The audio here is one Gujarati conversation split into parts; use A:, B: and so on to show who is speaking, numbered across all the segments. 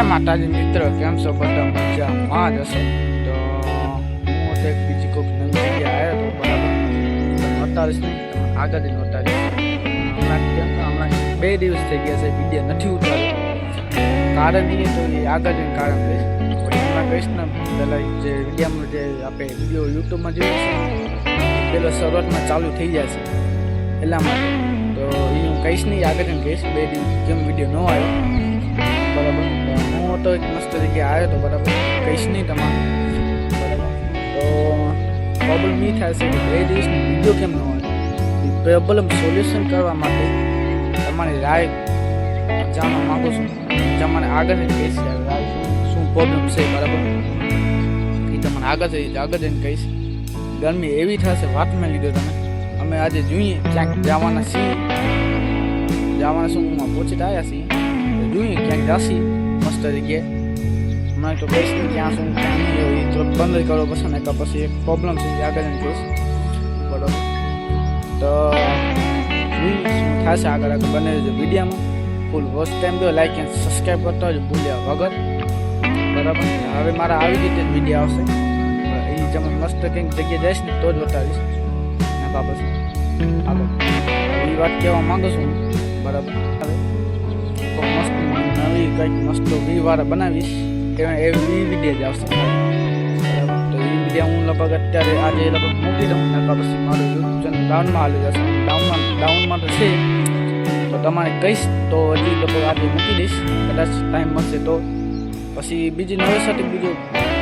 A: માતાજી મિત્ર, કેમ છો? બધા મજામાં જ હશો. તો હું એક બીજી કોઈક નવી જગ્યાએ આવ્યો હતો, બરાબર. નોતારીશ નહીં, આગળથી નોતારીશ. હમણાં 2 દિવસ થઈ ગયા છે, વિડીયો નથી ઉતાર્યો. કારણ એ તો એ આગળનું કારણ કહીશ. હમણાં કહીશ ને, પહેલાં જે વિડીયોમાં જે આપણે વિડીયો યુટ્યુબમાં જોઈએ છે, પેલો શરૂઆતમાં ચાલુ થઈ જાય છે એટલા માટે. તો એ હું કહીશ નહીં, આગળ કહીશ 2 દિવસ કેમ વિડીયો ન આવ્યો, બરાબર. હું તો એક મસ્ત જગ્યાએ આવ્યો હતો, બરાબર. કહીશ નહીં તમારે, બરાબર. તો પ્રોબ્લેમ એ થાય છે કે 2 દિવસની વિડીયો કેમ ન આવે. પ્રોબ્લેમ સોલ્યુશન કરવા માટે તમારી રાય જાણવા માગું છું. તમારે આગળની કહીશ શું પ્રોબ્લેમ છે, બરાબર. એ તમને આગળ જઈને કહીશ. ગરમી એવી થશે, વાતમાં લીધો તમે. અમે આજે જોઈએ ક્યાંક જવાના છીએ, શું પહોંચી આવ્યા છીએ, જોઈએ ક્યાંક જાસી મસ્ત જગ્યાએ. હમણાં તો કહીશ ને ક્યાં શું ક્યાં નહીં હોય, તો બંધ કરો પછી ને પછી એક પ્રોબ્લેમ છે આગળ કહીશ, બરાબર. તો શું થશે આગળ બને છે વિડીયોમાં. ફૂલ વોચ ટાઈમ દો, લાઈક એન્ડ સબસ્ક્રાઈબ કરતા હોય ભૂલ્યા વગર, બરાબર. હવે મારા આવી રીતે જ વિડીયો આવશે. એ જેમ મસ્ત કંઈક જગ્યાએ જઈશ ને તો જ બતાવીશ ને બાબત આગળ. એ વાત કહેવા માગું છું, બરાબર. હવે મસ્ત નવી કંઈક મસ્ત વાળા બનાવીશ, એવી વિડીયો જ આવશે, બરાબર. તો એ વિડીયો હું લગભગ અત્યારે આજે લગભગ મૂકી દઉં ને પછી મારું યુટ્યુબ ચેનલ ડાઉનમાં આવી જશે. ડાઉનમાં તો છે, તો તમારે કહીશ તો હજી લગભગ આજે મૂકી દઈશ, કદાચ ટાઈમ મળશે તો. પછી બીજી નવેસરથી બીજું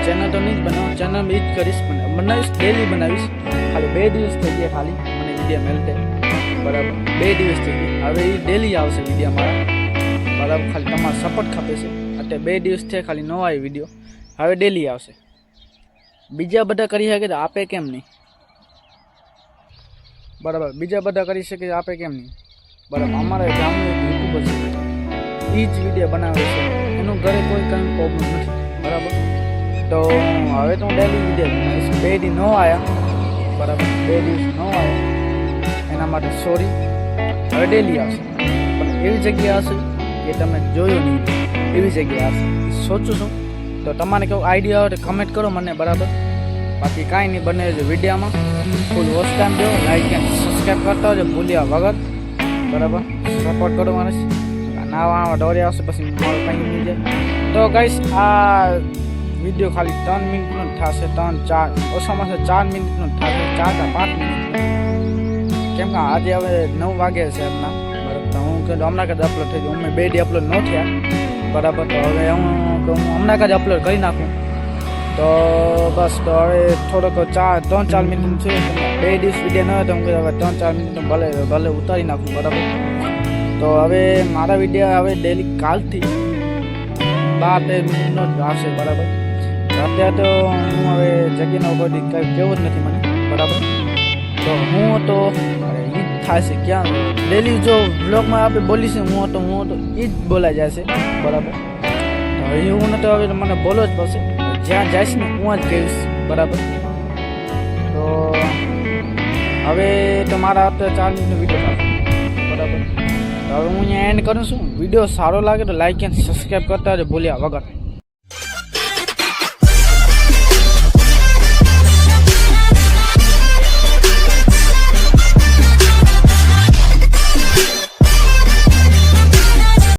A: ચેનલ તો નહીં જ બનાવું, ચેનલ એ જ કરીશ, પણ બનાવીશ, ડેલી બનાવીશ. ખાલી 2 દિવસ થઈ ગયા ખાલી મને વિડીયો મેળતે, બરાબર. 2 દિવસ થઈ ગયા, હવે એ ડેલી આવશે વિડીયો મારા, બરાબર. ખાલી તમારો સપોર્ટ ખપે છે. અત્યારે 2 દિવસ થયા ખાલી નવા આવી વિડીયો, હવે ડેલી આવશે. બીજા બધા કરી શકે તો આપે કેમ નહીં, બરાબર. બીજા બધા કરી શકે આપે કેમ નહીં, બરાબર. અમારા ગામનું એક યુટ્યુબર છે, એ જ વિડીયો બનાવે છે, એનું ઘરે કોઈ કંઈ પ્રોબ્લેમ નથી, બરાબર. તો હવે તો હું ડેલી વિડીયો બનાવીશ. 2 દિવસ ન આવ્યા, બરાબર. 2 દિવસ ન આવ્યા એના માટે સોરી. હવે ડેલી આવશે, પણ એવી જગ્યાએ આવશે કે તમે જોયો નહીં, એવી જગ્યાએ આવશે. સોચું છું. તો તમારે કેવું આઈડિયા હોય તો કમેન્ટ કરો મને, બરાબર. બાકી કાંઈ નહીં, બને છે વિડીયોમાં ફૂલ વોચ ટાઈમ દો, લાઈક એન્ડ સબસ્ક્રાઈબ કરતા હોજો ભૂલ્યા વગર, બરાબર. સપોર્ટ કરો મને. નવા દોરી આવશે પછી મારું કંઈ નહીં જાય. તો ગાઈસ, આ વિડીયો ખાલી 3 મિનિટનો જ થશે, 3-4 ઓછામાં ઓછા 4 મિનિટનો જ થશે, 4 કે 5 મિનિટ. કેમ કે આજે હવે 9 વાગે છે એમના, બરાબર. તો હું કીધું હમણાં કદાચ અપલોડ થઈ ગયું, અમે 2 દી અપલોડ ન થયા, બરાબર. તો હવે હું હમણાં કદાચ અપલોડ કરી નાખું. તો બસ, તો હવે થોડોક 3-4 મિનિટનું છે. 2 દિવસ વિડીયો ન હોય તો હું કીધું હવે 3-4 મિનિટનું ભલે ઉતારી નાખું, બરાબર. તો હવે મારા વિડીયો હવે ડેલી કાલથી 12-13 મિનિટનો જ આવશે, બરાબર. અત્યારે તો હું હવે જગ્યાના ઉપરથી કંઈ કેવું જ નથી મને, બરાબર. તો હું તો એ જ થાય છે ક્યાં ડેલી જો બ્લોગમાં આપણે બોલીશું હું તો એ જ બોલાઈ જશે, બરાબર. તો હું તો હવે મને બોલો જ પડશે, જ્યાં જઈશ ને હું જ કહીશ, બરાબર. તો હવે તો મારા અત્યારે 4 મિનિટનો વિડીયો થશે, બરાબર. હવે હું અહીંયા એન્ડ કરું છું. વિડીયો સારો લાગે તો લાઈક એન્ડ સબસ્ક્રાઈબ કરતા જ ભૂલ્યા વગર.